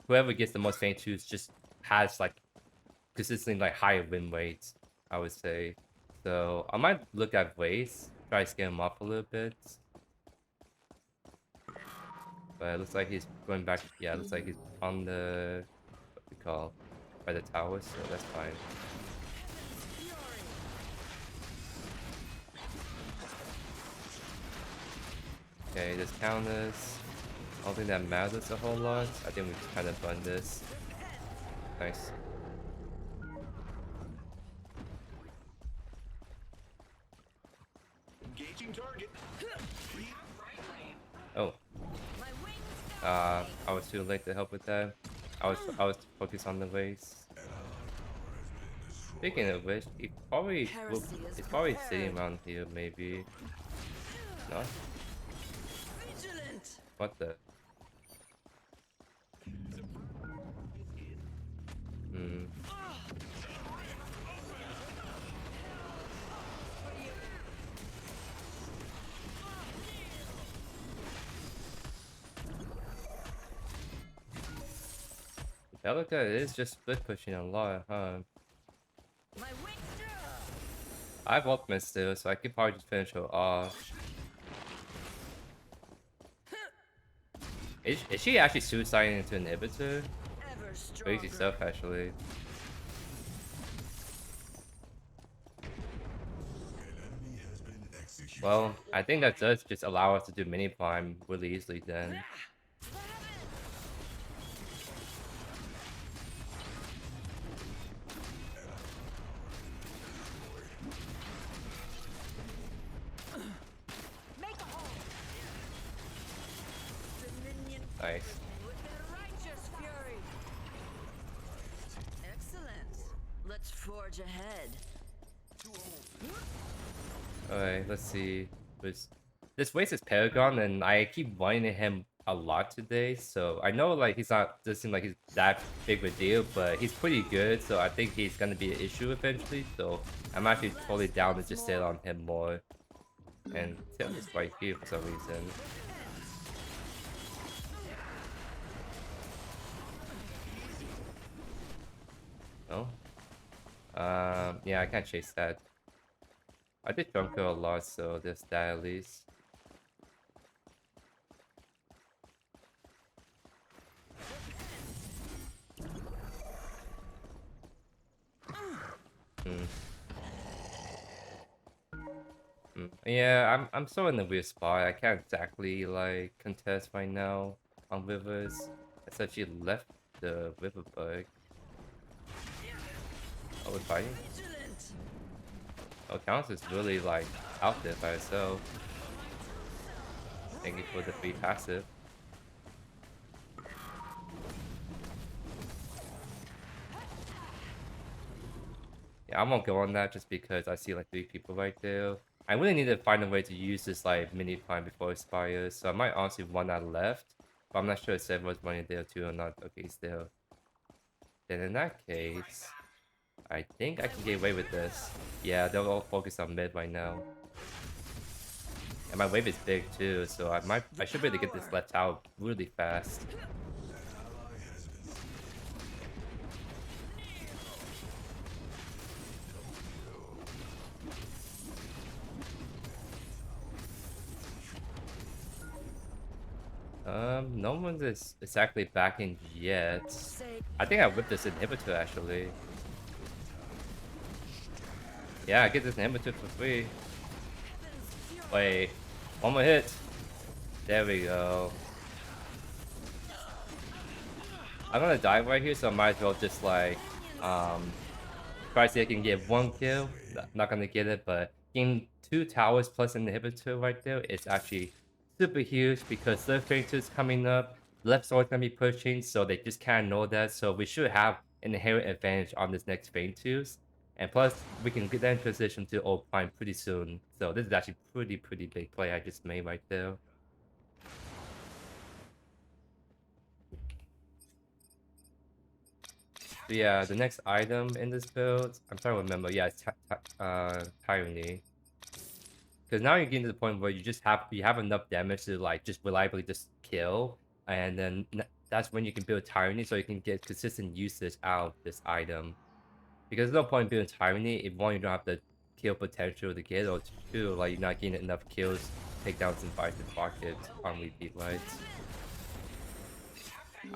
Whoever gets the most Feint 2s just has like consistently like higher win rates, I would say. So I might look at Waste, try to scale him up a little bit. But it looks like he's going back. Yeah, it looks like he's on the what we call by the towers, so that's fine. Okay, this counters. I don't think that matters a whole lot. I think we just kind of run this. Nice. Engaging target. Oh. I was too late to help with that. I was focused on the race. Speaking of which, it's probably sitting around here maybe. No? What the? Hmm. Pelica is just split pushing a lot, huh? I have ultimate still, so I could probably just finish her off. Is she actually suiciding into an inhibitor? Crazy stuff, actually. Well, I think that does just allow us to do mini prime really easily then. Nice. Excellent. Let's forge ahead. Alright, let's see. This waste is Paragon, and I keep wanting him a lot today, so I know like he's not doesn't seem like he's that big of a deal, but he's pretty good, so I think he's gonna be an issue eventually, so I'm actually totally down to just sit on him more. And Tim is right here for some reason. No? Yeah, I can't chase that. I did jump kill a lot, so there's that at least. Yeah, I'm so in a weird spot. I can't exactly like contest right now on rivers. I said she left the river bug. Oh, we're fighting? Oh, Counts is really like out there by herself. Thank you for the free passive. Yeah, I won't go on that just because I see like 3 people right there. I really need to find a way to use this like mini prime before it expires, so I might honestly run that left. But I'm not sure if Sever's running there too or not. Okay, he's there. Then in that case, I think I can get away with this. Yeah, they're all focused on mid right now. And my wave is big too, so I should be able to get this left out really fast. No one is exactly backing yet. I think I whipped this inhibitor actually. Yeah, I get this inhibitor for free. Wait, one more hit. There we go. I'm gonna die right here, so I might as well just like try to see if I can get 1 kill. Not gonna get it, but getting 2 towers plus an inhibitor right there is actually super huge because their Feint is coming up. Left sword's gonna be pushing, so they just can't know that. So we should have an inherent advantage on this next Feint 2s. And plus, we can get that in position to ult Prime pretty soon. So this is actually pretty big play I just made right there. So yeah, the next item in this build, I'm trying to remember. Yeah, it's Tyranny. Because now you're getting to the point where you have enough damage to like just reliably just kill, and then that's when you can build Tyranny, so you can get consistent usage out of this item. Because there's no point in building Tyranny if one, you don't have the kill potential to get, or two, like you're not getting enough kills, takedowns, and fights and pockets on repeat lights.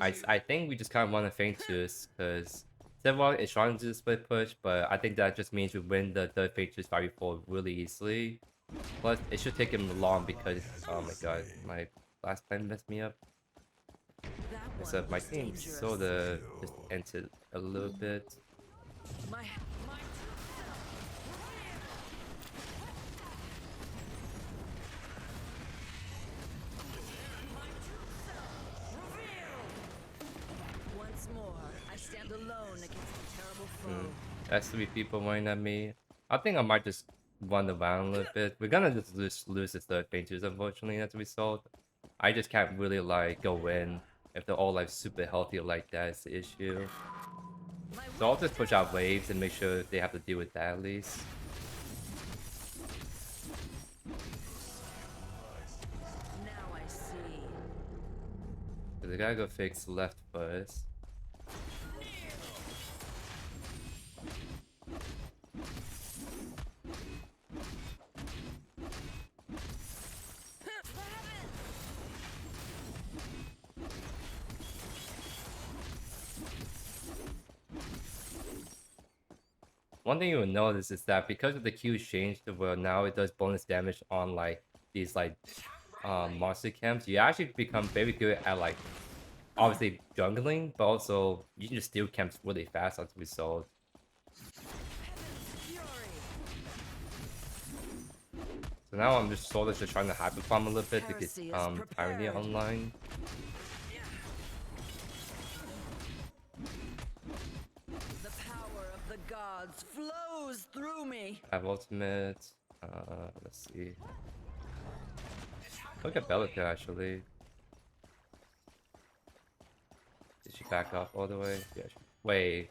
I think we just kind of want to feint this because Several is trying to do the split push, but I think that just means we win the third feint twos 5v4 really easily. Plus, it should take him long because oh my god, my last plan messed me up. So my team sorta just entered a little bit. Once more, I stand alone against a terrible foe. That's 3 people running at me. I think I might just run around a little bit. We're gonna just lose the third painters, unfortunately, as a result. I just can't really like go in if they're all like super healthy like that is the issue. So I'll just push out waves and make sure they have to deal with that at least. Now I see. So they gotta go fix left first. One thing you will notice is that because of the Q's changed to where now it does bonus damage on like these like monster camps, you actually become very good at like obviously jungling, but also you can just steal camps really fast as a result. So now I'm just sort of just trying to hyper farm a little bit to get Tyranny online. The power of the gods flows through me. I have ultimate. Let's see. Look at Bellica actually. Did she back off all the way? Yeah. Wait.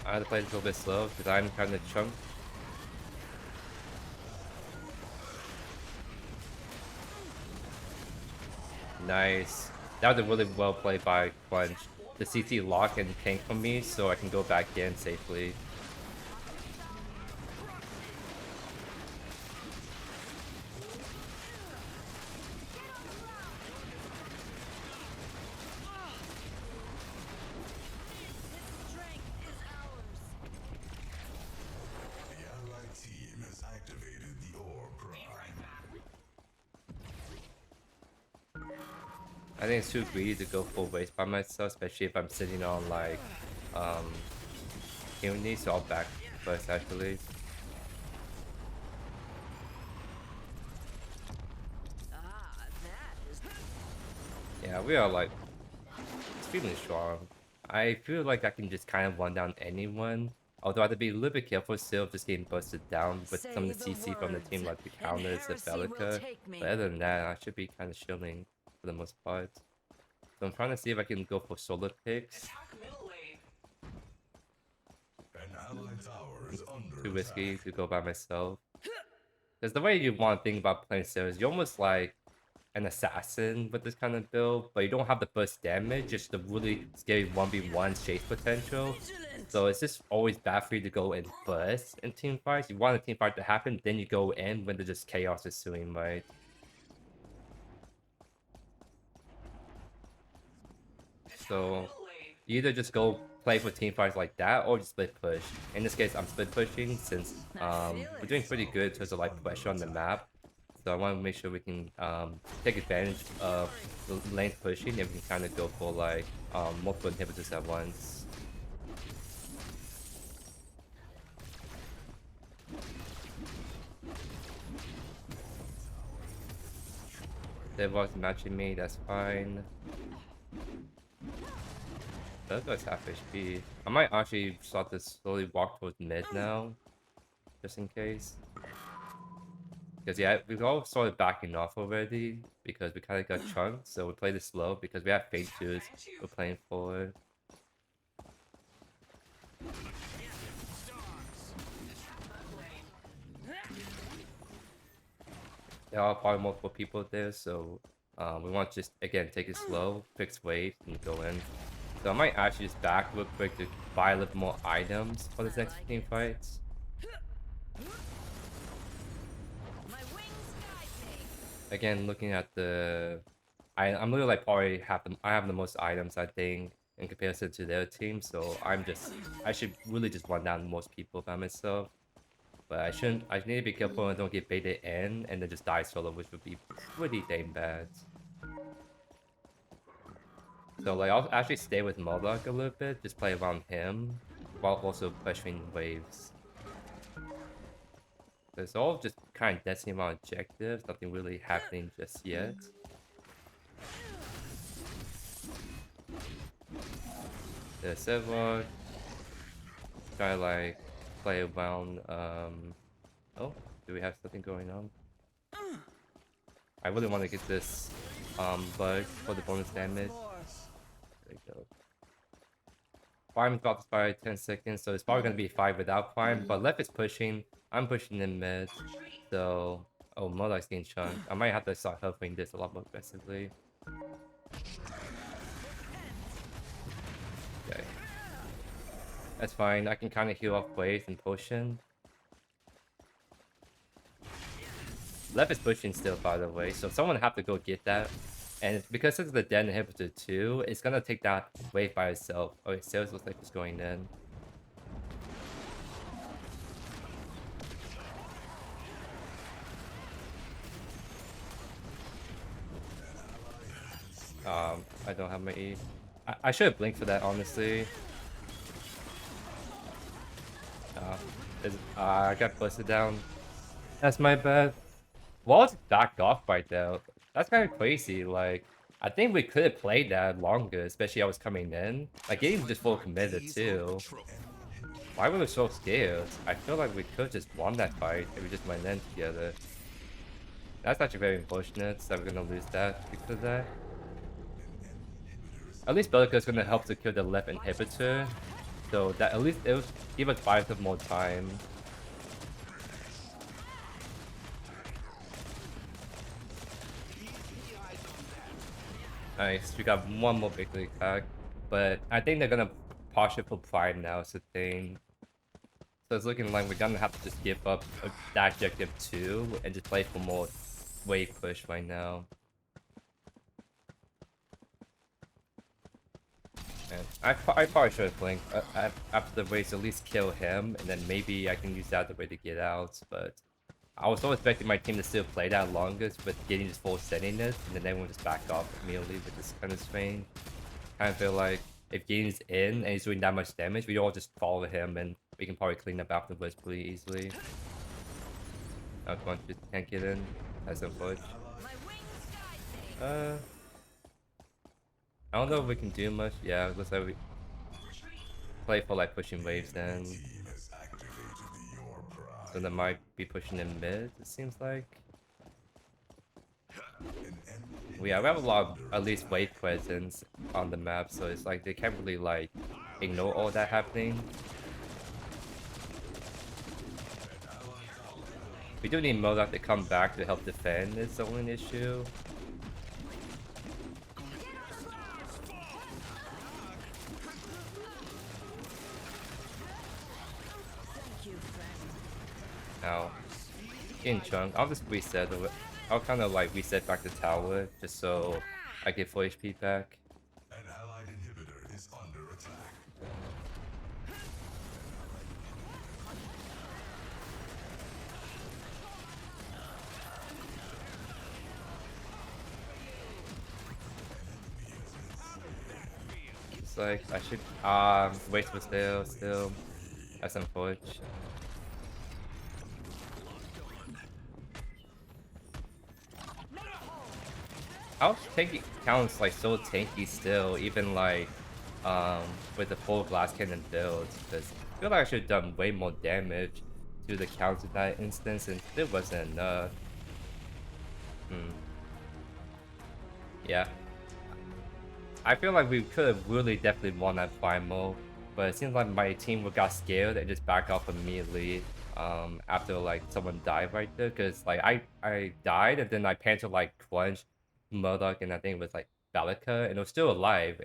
I had to play this a little bit slow because I'm kind of chunked. Nice. That was a really well played by Quench. The CC lock and tank for me so I can go back in safely. I think it's too greedy to go full waste by myself, especially if I'm sitting on like Tyranny, so I'll back first actually. Yeah, we are like extremely strong. I feel like I can just kind of run down anyone. Although I have to be a little bit careful still of just getting busted down with some of the CC from the team like the counters, the Bellica. But other than that, I should be kind of chilling for the most part. So I'm trying to see if I can go for solo picks. Too risky to go by myself. Because the way you want to think about playing Serath is you're almost like an assassin with this kind of build, but you don't have the burst damage, just the really scary 1v1 chase potential. So it's just always bad for you to go in first in team fights. You want a team fight to happen, then you go in when there's just chaos ensuing, right? So you either just go play for team fights like that or just split push. In this case, I'm split pushing since we're doing pretty good in terms of like pressure on the map. So I want to make sure we can take advantage of the lane pushing and we can kind of go for like multiple inhibitors at once. There was matching me, that's fine. That guy's half HP. I might actually start to slowly walk towards mid now, just in case. Because yeah, we've all started backing off already because we kind of got chunked, so we played it slow because we have Fate 2s we're playing forward. There are probably multiple people there, so we want to just, again, take it slow, fix waves, and go in. So I might actually just back real quick to buy a little more items for this next team fights. Again, looking at the... I'm really like probably I have the most items, I think, in comparison to their team, so I should really just run down most people by myself. But I need to be careful and don't get baited in and then just die solo, which would be pretty dang bad. So like I'll actually stay with Moloch a little bit, just play around him, while also pressuring waves. It's all just kind of dancing around objectives, nothing really happening just yet. The Serath, try to like play around. Oh, do we have something going on? I really want to get this bug for the bonus damage. There we go. Prime drops by 10 seconds, so it's probably gonna be 5 without Prime, but left is pushing. I'm pushing in mid, so... Oh, Moloch's getting chunked. I might have to start helping this a lot more aggressively. Okay. That's fine, I can kind of heal off waves and potion. Left is pushing still, by the way, so someone have to go get that. And because it's the dead inhibitor too, it's gonna take that wave by itself. Okay, Serath looks like it's going in. I don't have my E. I should have blinked for that, honestly. I got busted down. That's my bad. Wall's backed off right there. That's kind of crazy. Like, I think we could have played that longer, especially I was coming in. Like, getting just full committed too. Why were we so scared? I feel like we could just won that fight if we just went in together. That's actually very unfortunate that we're gonna lose that because of that. At least Bellica's gonna help to kill the left inhibitor, so that at least it'll give us 5 more time. Nice, we got one more victory pack, but I think they're gonna partial for Prime now, is the thing. So it's looking like we're gonna have to just give up that objective too and just play for more wave push right now. And I probably should have blinked after the waves, at least kill him, and then maybe I can use that as a way to get out, but I was so expecting my team to still play that longest, but getting just full steadiness, and then everyone just back off immediately, which is kind of strange. I feel like if Gain's in and he's doing that much damage, we all just follow him, and we can probably clean up afterwards pretty easily. Oh, come on, just can't get in. That's unfortunate. I don't know if we can do much. Yeah, it looks like we play for like pushing waves then. So they might be pushing in mid, it seems like. We have a lot of at least wave presence on the map, so it's like they can't really like ignore all that happening. We do need Moloch to come back to help defend, is the only issue. Now, in chunk, I'll just reset. I'll kind of like reset back the tower just so I get full HP back. An allied inhibitor is under attack. It's like I should wait for still. That's unfortunate. How tanky counts like so tanky still, even like with the full glass cannon build, because I feel like I should have done way more damage to the counts in that instance, and it wasn't enough. Hmm. Yeah. I feel like we could have really definitely won that final, but it seems like my team got scared and just backed off immediately after like someone died right there, because like I died and then I Panther like Crunch, Murdoch, and I think it was like Belica, and it was still alive,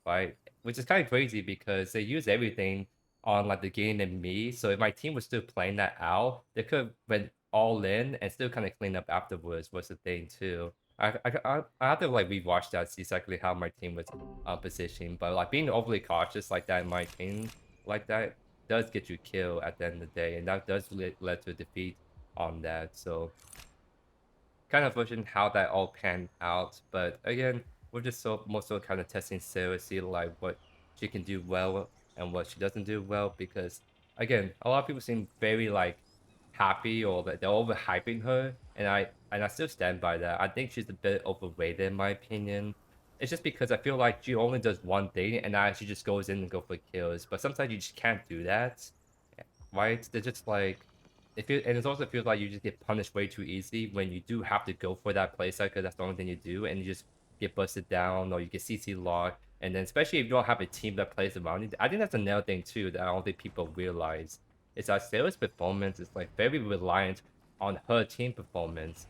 right? Which is kind of crazy because they use everything on like the game and me, so if my team was still playing that out, they could have went all in and still kind of clean up afterwards was the thing too. I have to like rewatch that, see exactly how my team was positioned. But like being overly cautious like that in my team like that does get you killed at the end of the day, and that does lead to a defeat on that. So kind of version how that all panned out. But again, we're just so more so kind of testing Sarah, see like what she can do well and what she doesn't do well. Because again, a lot of people seem very like happy or that they're overhyping her, and I still stand by that. I think she's a bit overrated in my opinion. It's just because I feel like she only does one thing and now she just goes in and go for kills. But sometimes you just can't do that, right? They're just like and it also feels like you just get punished way too easy when you do have to go for that playset because that's the only thing you do, and you just get busted down or you get CC locked. And then especially if you don't have a team that plays around you, I think that's another thing too that I don't think people realize is that Sarah's performance is like very reliant on her team performance.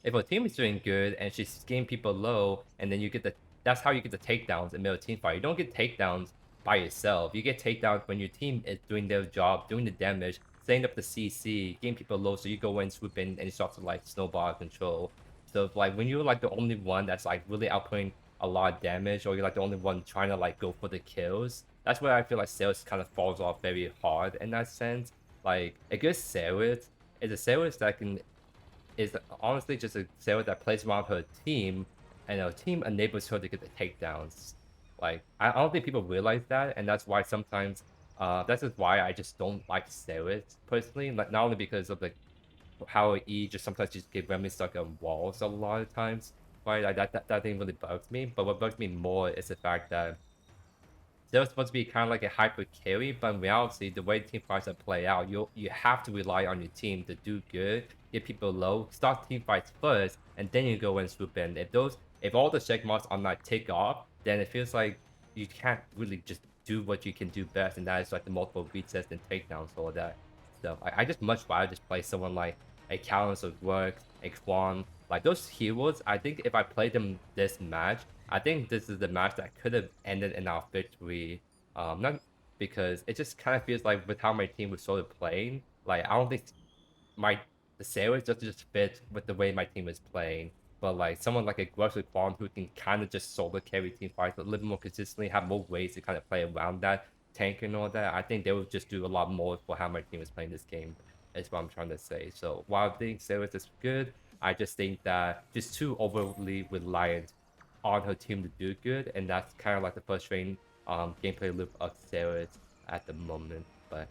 If a team is doing good and she's scaling people low, and then you get that's how you get the takedowns in middle team fight. You don't get takedowns by yourself. You get takedowns when your team is doing their job, doing the damage, setting up the CC, getting people low, so you go in, swoop in, and you start to like snowball control. So if, like when you're like the only one that's like really outputting a lot of damage, or you're like the only one trying to like go for the kills, that's where I feel like Sales kind of falls off very hard in that sense. Like a good Sales is a Sales that can is honestly just a Sarah that plays around her team, and her team enables her to get the takedowns. Like I don't think people realize that, and that's why sometimes that's just why I just don't like Sarah personally. Like not only because of like how E just sometimes just get randomly stuck on walls a lot of times, right? Like that thing really bugs me. But what bugs me more is the fact that they're supposed to be kind of like a hyper carry, but in reality, the way team fights are play out, you have to rely on your team to do good, get people low, start team fights first, and then you go and swoop in. If all the check marks are not take off, then it feels like you can't really just do what you can do best, and that is like the multiple resets and takedowns, all that stuff. I just much rather just play someone like a Callus of Work, a Quan, like those heroes. I think if I played them this match, I think this is the match that could have ended in our victory. Not because it just kind of feels like with how my team was sort of playing, like I don't think my the series doesn't just fit with the way my team is playing. But like someone like a Grush Quan who can kind of just solo carry team fights a little more consistently, have more ways to kind of play around that tank and all that. I think they would just do a lot more for how my team is playing this game. Is what I'm trying to say. So while I think Series is good, I just think that just too overly reliant on her team to do good, and that's kind of like the frustrating gameplay loop of Series at the moment. But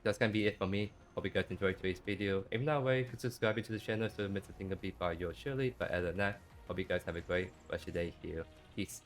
that's gonna be it for me. Hope you guys enjoyed today's video. If not way, consider subscribing to the channel so you don't miss a thing of beat by yours surely. But other than that, hope you guys have a great rest of your day here. Peace.